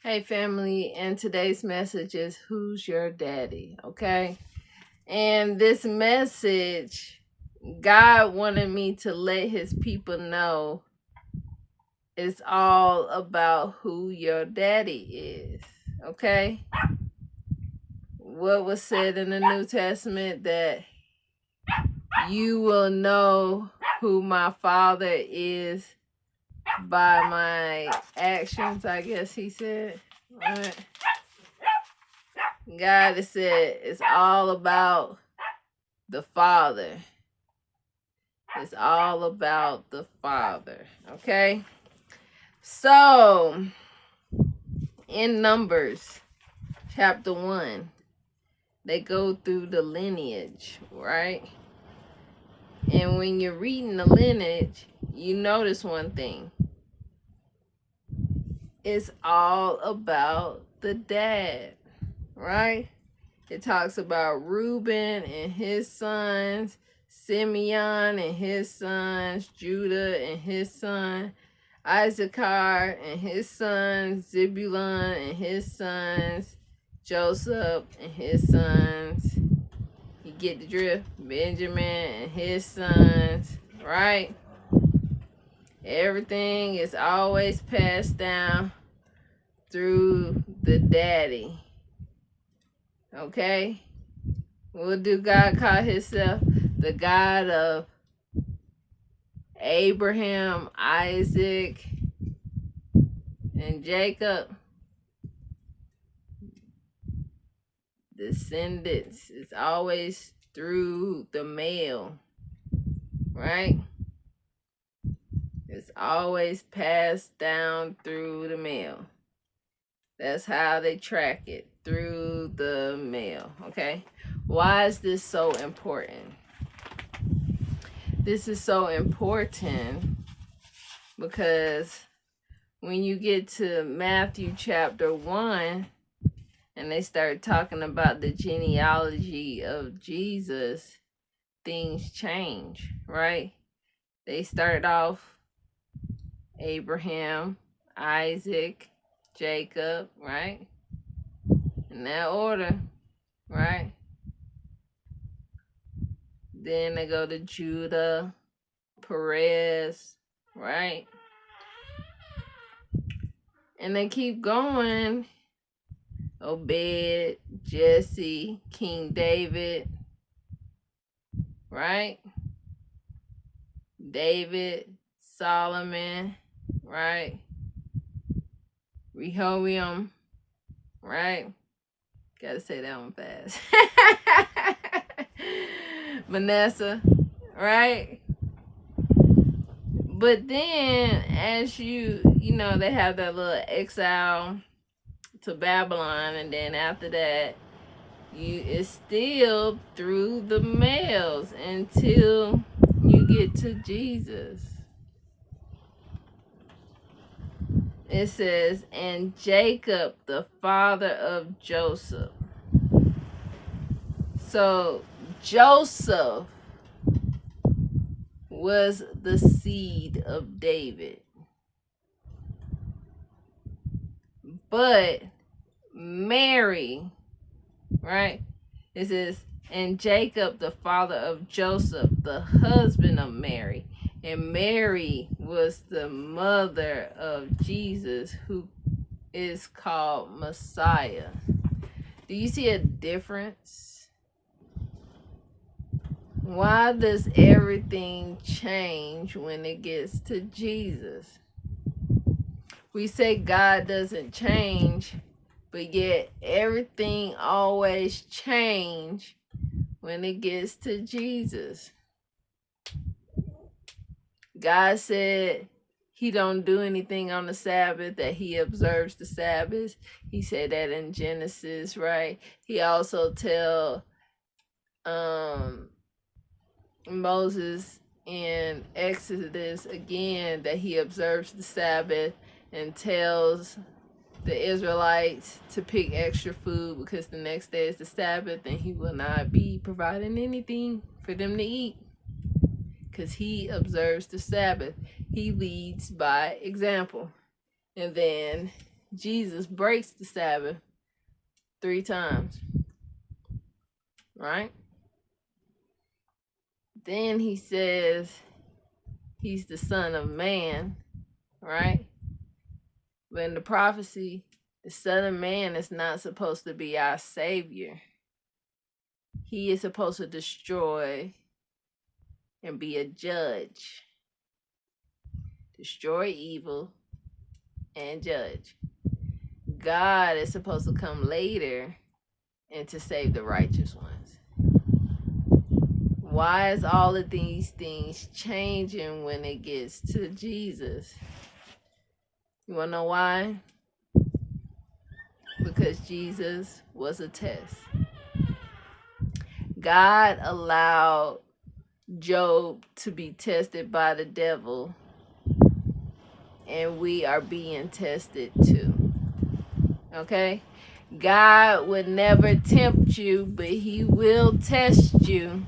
Hey family, and today's message is who's your daddy, okay? And this message, God wanted me to let his people know it's all about who your daddy is, okay? What was said in the New Testament that you will know who my father is by my actions, I guess he said, right? God has said it's all about the Father. It's all about the Father. Okay? So, in Numbers chapter 1, they go through the lineage, right? And when you're reading the lineage, you notice one thing. It's all about the dad, right? It talks about Reuben and his sons, Simeon and his sons, Judah and his son, Issachar and his sons, Zebulun and his sons, Joseph and his sons. You get the drift? Benjamin and his sons, right? Everything is always passed down through the daddy. Okay? What do God call himself? The God of Abraham, Isaac, and Jacob. Descendants is always through the male, right? It's always passed down through the male. That's how they track it, through the male, okay? Why is this so important? This is so important because when you get to Matthew chapter 1 and they start talking about the genealogy of Jesus, things change, right? They start off Abraham, Isaac, Jacob, right? In that order, right? Then they go to Judah, Perez, right? And they keep going. Obed, Jesse, King David, right? David, Solomon, right? Rehoboam, right? Gotta say that one fast. Manasseh, right? But then as you know, they have that little exile to Babylon, and then after that, it's still through the males until you get to Jesus. It says, and Jacob, the father of Joseph. So Joseph was the seed of David. But Mary, right? It says, and Jacob, the father of Joseph, the husband of Mary. And Mary was the mother of Jesus, who is called Messiah. Do you see a difference? Why does everything change when it gets to Jesus? We say God doesn't change, but yet everything always change when it gets to Jesus. God said he don't do anything on the Sabbath, that he observes the Sabbath. He said that in Genesis, right? He also tell Moses in Exodus again that he observes the Sabbath and tells the Israelites to pick extra food because the next day is the Sabbath and he will not be providing anything for them to eat because he observes the Sabbath. He leads by example. And then Jesus breaks the Sabbath 3 times, right? Then he says he's the Son of Man, right? But in the prophecy, the Son of Man is not supposed to be our Savior. He is supposed to destroy and be a judge. Destroy evil and judge. God is supposed to come later and to save the righteous ones. Why is all of these things changing when it gets to Jesus? You want to know why? Because Jesus was a test. God allowed Job to be tested by the devil, and we are being tested too. Okay? God would never tempt you, but he will test you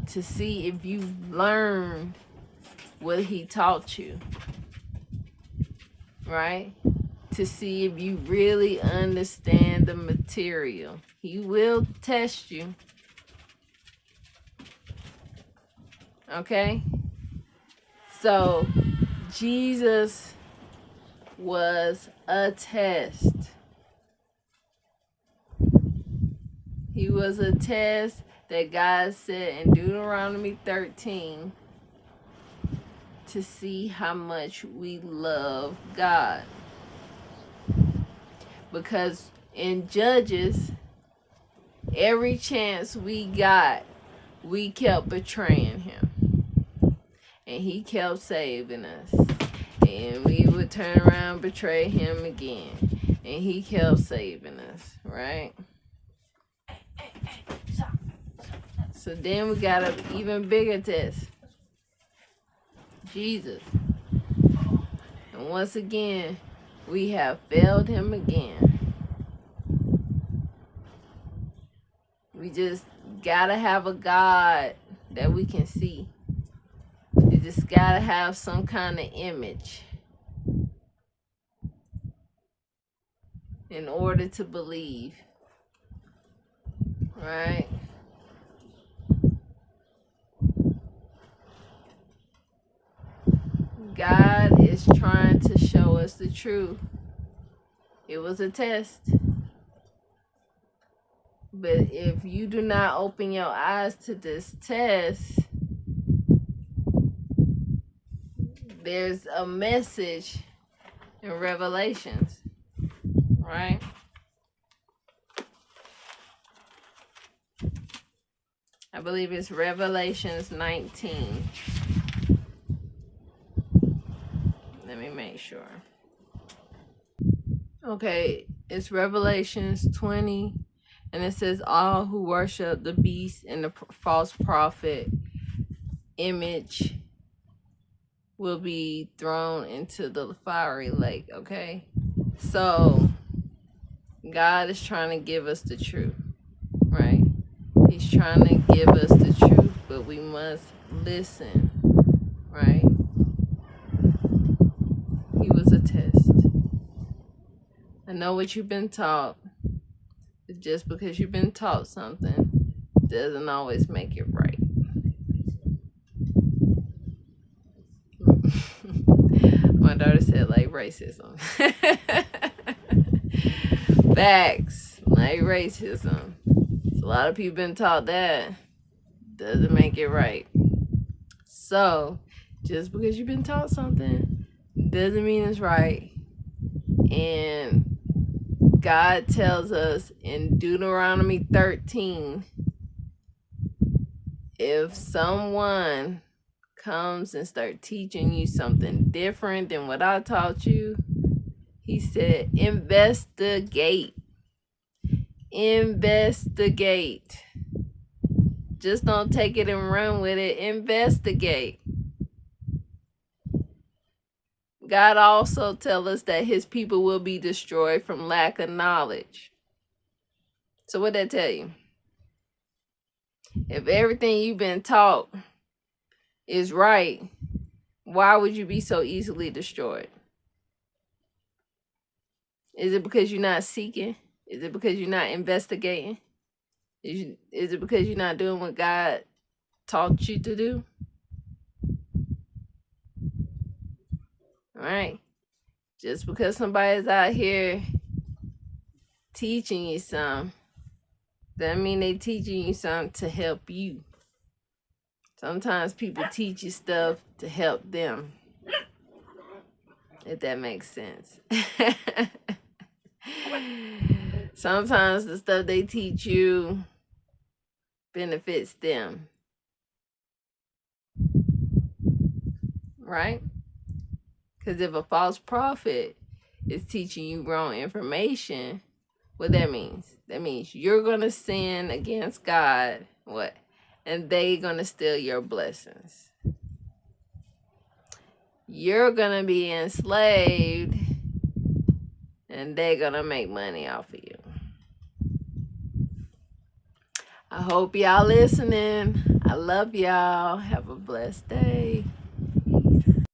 to see if you've learned what he taught you. Right? To see if you really understand the material. He will test you. Okay? So, Jesus was a test. He was a test that God said in Deuteronomy 13 to see how much we love God. Because in Judges, every chance we got, we kept betraying him. And he kept saving us. And we would turn around and betray him again. And he kept saving us, right? So then we got an even bigger test. Jesus. And once again, we have failed him again. We just gotta have a God that we can see. You just gotta have some kind of image in order to believe. Right? God is trying to show us the truth. It was a test. But if you do not open your eyes to this test, there's a message in Revelations, right? I believe it's Revelations 19. Let me make sure. Okay, it's Revelations 20, and it says, all who worship the beast and the false prophet image will be thrown into the fiery lake, okay? So, God is trying to give us the truth, right? He's trying to give us the truth, but we must listen, right? He was a test. I know what you've been taught. But just because you've been taught something doesn't always make it right. My daughter said, like, racism. Facts, like racism. So a lot of people been taught that doesn't make it right. So, just because you've been taught something doesn't mean it's right. And God tells us in Deuteronomy 13, if someone comes and start teaching you something different than what I taught you, he said, investigate. Investigate. Just don't take it and run with it. Investigate. God also tells us that his people will be destroyed from lack of knowledge. So what that tell you? If everything you've been taught is right, why would you be so easily destroyed? Is it because you're not seeking? Is it because you're not investigating? Is it because you're not doing what God taught you to do? All right. Just because somebody's out here teaching you something, doesn't mean they teaching you something to help you. Sometimes people teach you stuff to help them, if that makes sense. Sometimes the stuff they teach you benefits them, right? Because if a false prophet is teaching you wrong information, what that means? That means you're going to sin against God, what? And they going to steal your blessings. You're going to be enslaved, and they're going to make money off of you. I hope y'all listening. I love y'all. Have a blessed day.